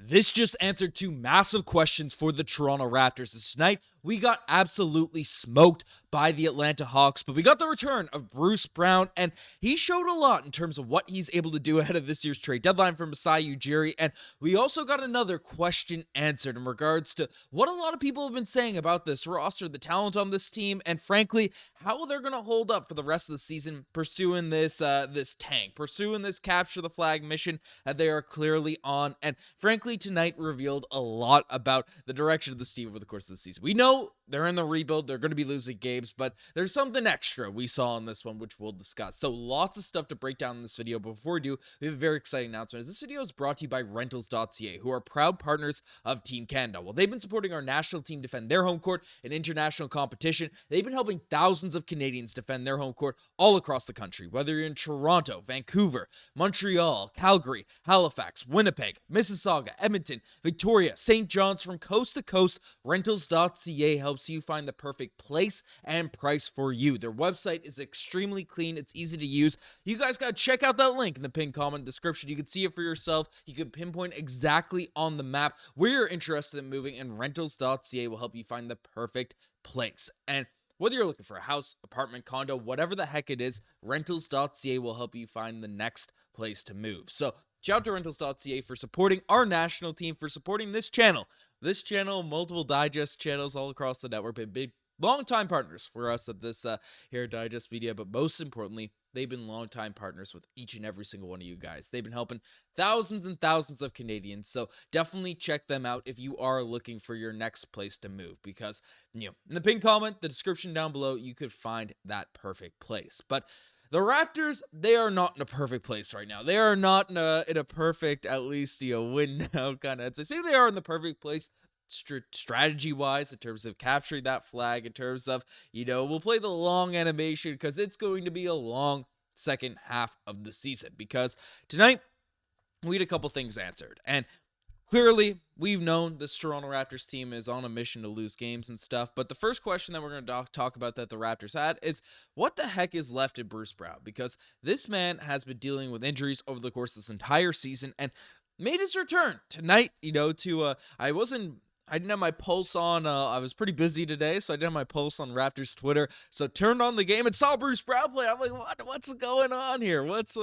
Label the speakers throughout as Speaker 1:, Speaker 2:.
Speaker 1: This just answered two massive questions for the Toronto Raptors. Tonight, we got absolutely smoked by the Atlanta Hawks, but we got the return of Bruce Brown, and he showed a lot in terms of what he's able to do ahead of this year's trade deadline for Masai Ujiri, and we also got another question answered in regards to what a lot of people have been saying about this roster, the talent on this team, and frankly, how they're going to hold up for the rest of the season pursuing this tank, pursuing this capture the flag mission that they are clearly on, and frankly, tonight revealed a lot about the direction of this team over the course of the season. We know they're in the rebuild, they're going to be losing games, but there's something extra we saw in this one, which we'll discuss. So lots of stuff to break down in this video, but before we do, we have a very exciting announcement. As this video is brought to you by Rentals.ca, who are proud partners of Team Canada. Well, they've been supporting our national team defend their home court in international competition. They've been helping thousands of Canadians defend their home court all across the country, whether you're in Toronto, Vancouver, Montreal, Calgary, Halifax, Winnipeg, Mississauga, Edmonton, Victoria, St. John's. From coast to coast, Rentals.ca helps you find the perfect place and price for you. Their website is extremely clean. It's easy to use. You guys got to check out that link in the pinned comment description. You can see it for yourself. You can pinpoint exactly on the map where you're interested in moving, and Rentals.ca will help you find the perfect place. And whether you're looking for a house, apartment, condo, whatever the heck it is, Rentals.ca will help you find the next place to move. So shout out to Rentals.ca for supporting our national team, for supporting this channel. This channel, multiple digest channels all across the network, been big, long-time partners for us at this here at Digest Media, but most importantly, they've been long-time partners with each and every single one of you guys. They've been helping thousands and thousands of Canadians, so definitely check them out if you are looking for your next place to move, because, in the pinned comment, the description down below, you could find that perfect place. But the Raptors, they are not in a perfect place right now. They are not in a perfect, at least, win now kind of headspace. Maybe they are in the perfect place strategy-wise, in terms of capturing that flag, in terms of, we'll play the long animation because it's going to be a long second half of the season. Because tonight, we had a couple things answered. And clearly, we've known this Toronto Raptors team is on a mission to lose games and stuff, but the first question that we're going to talk about that the Raptors had is, what the heck is left in Bruce Brown? Because this man has been dealing with injuries over the course of this entire season and made his return tonight, I didn't have my pulse on, I was pretty busy today, so I didn't have my pulse on Raptors Twitter, so turned on the game and saw Bruce Brown play. I'm like, what's going on here? What's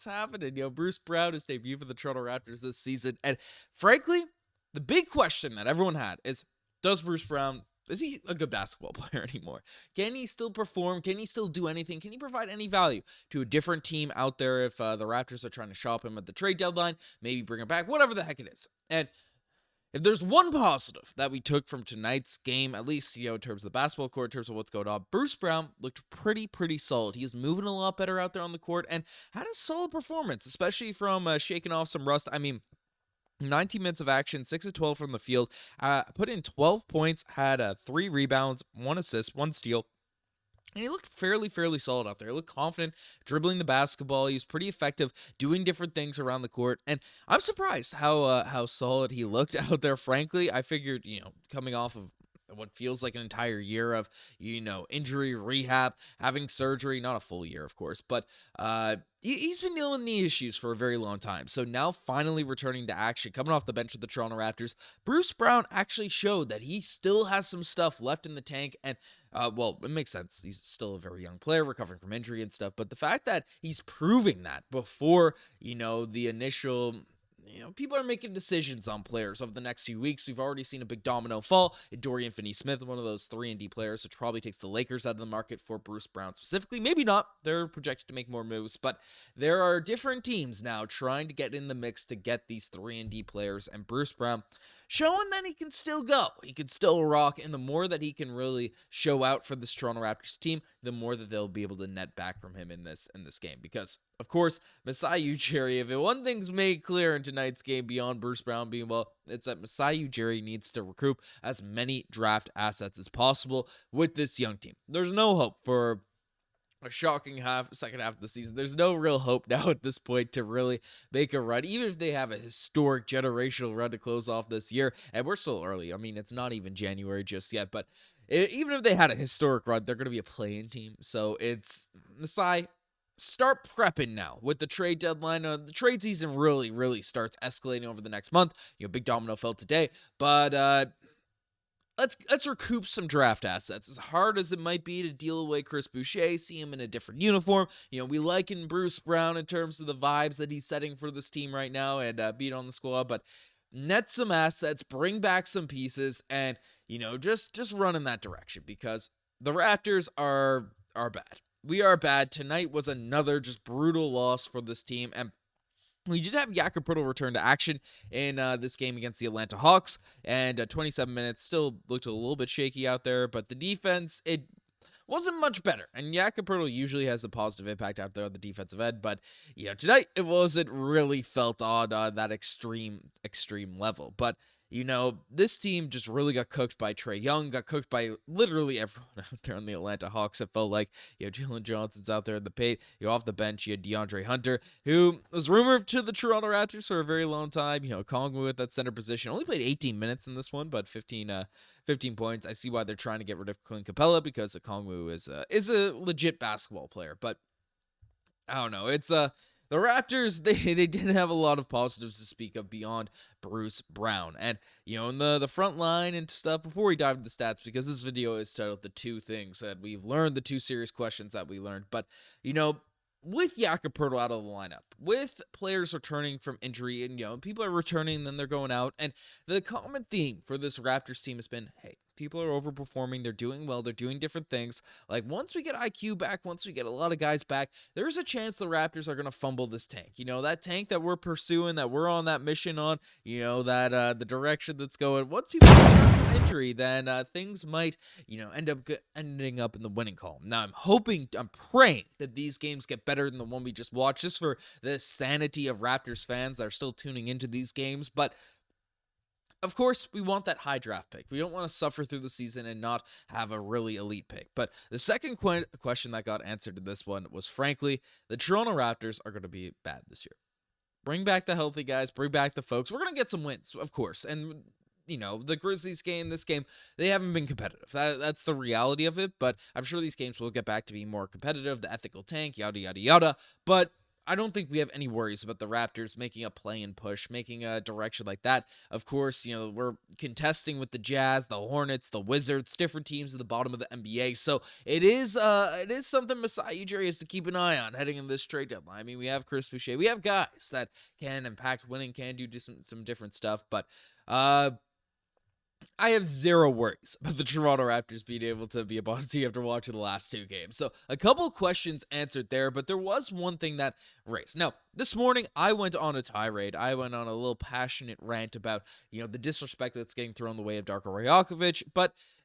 Speaker 1: happening? Bruce Brown is debut for the Toronto Raptors this season, and frankly, the big question that everyone had is, is he a good basketball player anymore? Can he still perform? Can he still do anything? Can he provide any value to a different team out there if the Raptors are trying to shop him at the trade deadline, maybe bring him back, whatever the heck it is? And if there's one positive that we took from tonight's game, at least, in terms of the basketball court, in terms of what's going on, Bruce Brown looked pretty solid. He is moving a lot better out there on the court and had a solid performance, especially from shaking off some rust. 19 minutes of action, 6 of 12 from the field, put in 12 points, had 3 rebounds, 1 assist, 1 steal. And he looked fairly solid out there. He looked confident dribbling the basketball. He was pretty effective doing different things around the court. And I'm surprised how solid he looked out there, frankly. I figured, coming off of what feels like an entire year of, injury, rehab, having surgery, not a full year, of course, but he's been dealing with knee issues for a very long time. So now finally returning to action, coming off the bench of the Toronto Raptors, Bruce Brown actually showed that he still has some stuff left in the tank. And it makes sense. He's still a very young player recovering from injury and stuff. But the fact that he's proving that before, the initial, people are making decisions on players over the next few weeks. We've already seen a big domino fall in Dorian Finney-Smith, one of those 3-and-D players, which probably takes the Lakers out of the market for Bruce Brown specifically. Maybe not. They're projected to make more moves, but there are different teams now trying to get in the mix to get these 3-and-D players, and Bruce Brown showing that he can still go. He can still rock, and the more that he can really show out for this Toronto Raptors team, the more that they'll be able to net back from him in this game. Because, of course, Masai Ujiri, if one thing's made clear in tonight's game beyond Bruce Brown being it's that Masai Ujiri needs to recoup as many draft assets as possible with this young team. There's no hope for a shocking second half of the season. There's no real hope now at this point to really make a run, even if they have a historic generational run to close off this year. And we're still early. It's not even January just yet, but even if they had a historic run, they're going to be a play-in team. So it's Masai start prepping now with the trade deadline. The trade season really starts escalating over the next month. Big domino fell today, but let's recoup some draft assets. As hard as it might be to deal away Chris Boucher, see him in a different uniform. We liken Bruce Brown in terms of the vibes that he's setting for this team right now and being on the squad, but net some assets, bring back some pieces, and just run in that direction, because the Raptors are bad. We are bad. Tonight was another just brutal loss for this team, and we did have Jakob Poeltl return to action in this game against the Atlanta Hawks, and 27 minutes still looked a little bit shaky out there, but the defense, it wasn't much better. And Jakob Poeltl usually has a positive impact out there on the defensive end, but tonight it wasn't really felt on that extreme level. But this team just really got cooked by Trae Young, got cooked by literally everyone out there on the Atlanta Hawks. It felt like, Jalen Johnson's out there in the paint. Off the bench, you had DeAndre Hunter, who was rumored to the Toronto Raptors for a very long time. Kongwu at that center position. Only played 18 minutes in this one, but 15 points. I see why they're trying to get rid of Clint Capella, because Kongwu is a legit basketball player. But I don't know. It's the Raptors, they didn't have a lot of positives to speak of beyond Bruce Brown. And, in the front line and stuff, before we dive into the stats, because this video is titled The Two Things That We've Learned, the two serious questions that we learned. But, with Jakob Poeltl out of the lineup, with players returning from injury, and, people are returning, then they're going out. And the common theme for this Raptors team has been, hey, people are overperforming. They're doing well. They're doing different things. Like, once we get IQ back, once we get a lot of guys back, there's a chance the Raptors are going to fumble this tank. That tank that we're pursuing, that we're on that mission on, that the direction that's going. Once people return from injury, then things might, ending up in the winning column. Now, I'm praying that these games get better than the one we just watched, just for the sanity of Raptors fans that are still tuning into these games. But of course, we want that high draft pick. We don't want to suffer through the season and not have a really elite pick. But the second question that got answered in this one was, frankly, the Toronto Raptors are going to be bad this year. Bring back the healthy guys. Bring back the folks. We're going to get some wins, of course. And, the Grizzlies game, this game, they haven't been competitive. That's the reality of it. But I'm sure these games will get back to being more competitive. The ethical tank, yada, yada, yada. But I don't think we have any worries about the Raptors making a play and push, making a direction like that. Of course, we're contesting with the Jazz, the Hornets, the Wizards, different teams at the bottom of the NBA. So it is something Masai Ujiri has to keep an eye on heading in this trade deadline. I mean, we have Chris Boucher. We have guys that can impact winning, can do some different stuff. But I have zero worries about the Toronto Raptors being able to be a bottom team after watching the last two games. So a couple questions answered there, but there was one thing that raised. Now, this morning, I went on a tirade. I went on a little passionate rant about, the disrespect that's getting thrown the way of Darko Rajaković.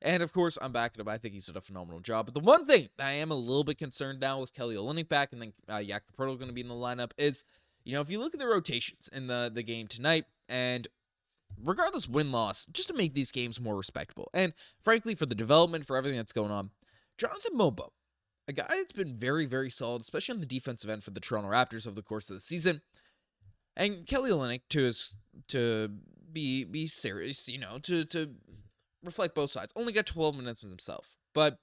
Speaker 1: And of course, I'm backing him. I think he's done a phenomenal job. But the one thing I am a little bit concerned now with Kelly Olynyk back and then Jakob Poeltl going to be in the lineup is, if you look at the rotations in the game tonight, and regardless win-loss, just to make these games more respectable. And frankly, for the development, for everything that's going on, Jonathan Mobo, a guy that's been very, very solid, especially on the defensive end for the Toronto Raptors over the course of the season. And Kelly Olynyk, to be serious, to reflect both sides, only got 12 minutes with himself. But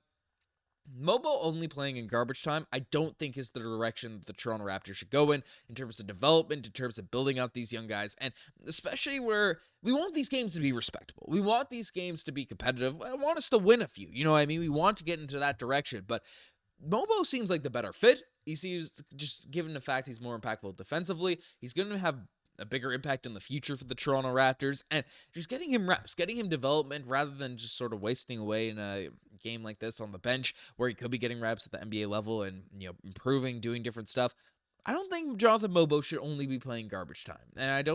Speaker 1: Mobo only playing in garbage time, I don't think is the direction that the Toronto Raptors should go in terms of development, in terms of building out these young guys, and especially where we want these games to be respectable. We want these games to be competitive. I want us to win a few. We want to get into that direction, but Mobo seems like the better fit. He seems, just given the fact he's more impactful defensively, he's going to have a bigger impact in the future for the Toronto Raptors, and just getting him reps, getting him development rather than just sort of wasting away in a game like this on the bench where he could be getting reps at the NBA level and, improving, doing different stuff. I don't think Jonathan Mobo should only be playing garbage time. And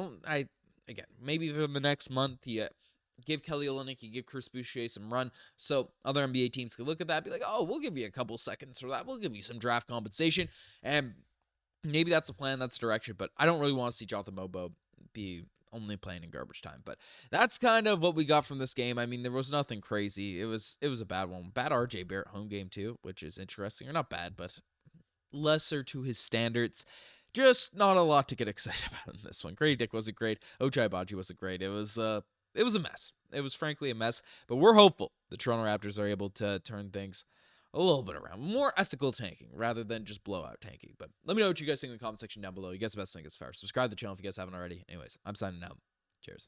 Speaker 1: again, maybe for the next month, give Kelly Olynyk, you give Chris Boucher some run, so other NBA teams could look at that, be like, oh, we'll give you a couple seconds for that. We'll give you some draft compensation, and maybe that's a plan, that's a direction, but I don't really want to see Jonathan Mobo be only playing in garbage time. But that's kind of what we got from this game. I mean, there was nothing crazy. It was a bad one. Bad RJ Barrett home game too, which is interesting. Or not bad, but lesser to his standards. Just not a lot to get excited about in this one. Gradey Dick wasn't great. Ochai Agbaji wasn't great. It was a mess. It was frankly a mess. But we're hopeful the Toronto Raptors are able to turn things a little bit around. More ethical tanking rather than just blowout tanking. But let me know what you guys think in the comment section down below. You guys the best thing as far. Subscribe to the channel if you guys haven't already. Anyways, I'm signing out. Cheers.